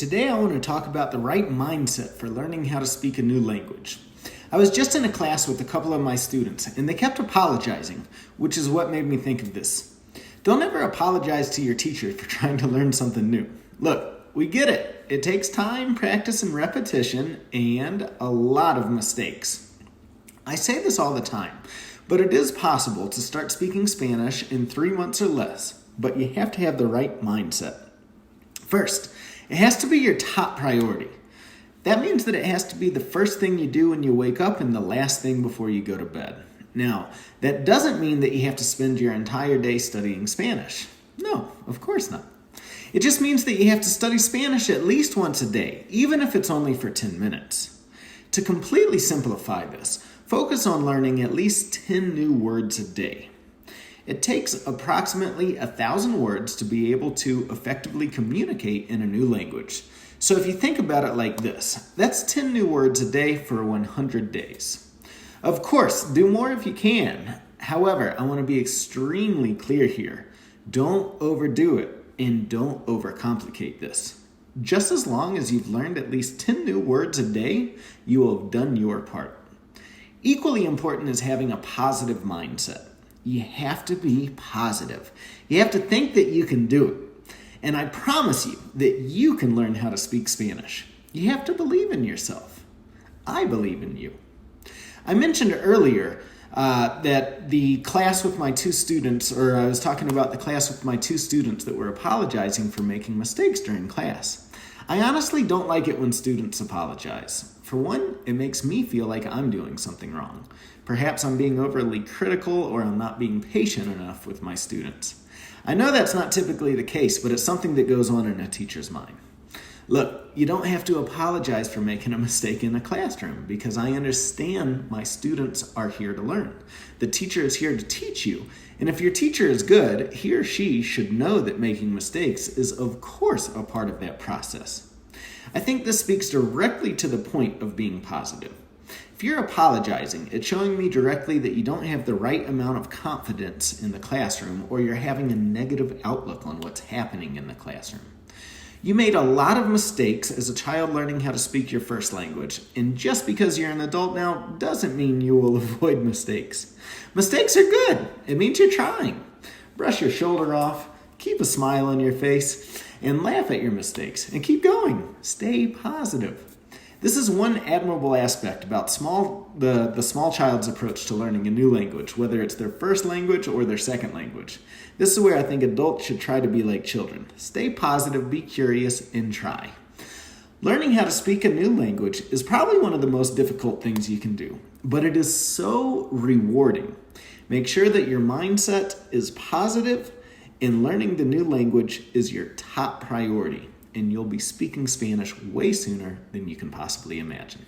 Today I want to talk about the right mindset for learning how to speak a new language. I was just in a class with a couple of my students and they kept apologizing, which is what made me think of this. Don't ever apologize to your teacher for trying to learn something new. Look, we get it. It takes time, practice, and repetition, and a lot of mistakes. I say this all the time, but it is possible to start speaking Spanish in 3 months or less, but you have to have the right mindset. First, it has to be your top priority. That means that it has to be the first thing you do when you wake up and the last thing before you go to bed. Now, that doesn't mean that you have to spend your entire day studying Spanish. No, of course not. It just means that you have to study Spanish at least once a day, even if it's only for 10 minutes. To completely simplify this, focus on learning at least 10 new words a day. It takes approximately 1,000 words to be able to effectively communicate in a new language. So if you think about it like this, that's 10 new words a day for 100 days. Of course, do more if you can. However, I want to be extremely clear here. Don't overdo it and don't overcomplicate this. Just as long as you've learned at least 10 new words a day, you will have done your part. Equally important is having a positive mindset. You have to be positive. You have to think that you can do it. And I promise you that you can learn how to speak Spanish. You have to believe in yourself. I believe in you. I mentioned earlier that the class with my two students, or I was talking about the class with my two students that were apologizing for making mistakes during class. I honestly don't like it when students apologize. For one, it makes me feel like I'm doing something wrong. Perhaps I'm being overly critical or I'm not being patient enough with my students. I know that's not typically the case, but it's something that goes on in a teacher's mind. Look, you don't have to apologize for making a mistake in a classroom because I understand my students are here to learn. The teacher is here to teach you, and if your teacher is good, he or she should know that making mistakes is of course a part of that process. I think this speaks directly to the point of being positive. If you're apologizing, it's showing me directly that you don't have the right amount of confidence in the classroom or you're having a negative outlook on what's happening in the classroom. You made a lot of mistakes as a child learning how to speak your first language, and just because you're an adult now doesn't mean you will avoid mistakes. Mistakes are good. It means you're trying. Brush your shoulder off, keep a smile on your face, and laugh at your mistakes, and keep going. Stay positive. This is one admirable aspect about the small child's approach to learning a new language, whether it's their first language or their second language. This is where I think adults should try to be like children. Stay positive, be curious, and try. Learning how to speak a new language is probably one of the most difficult things you can do, but it is so rewarding. Make sure that your mindset is positive and learning the new language is your top priority, and you'll be speaking Spanish way sooner than you can possibly imagine.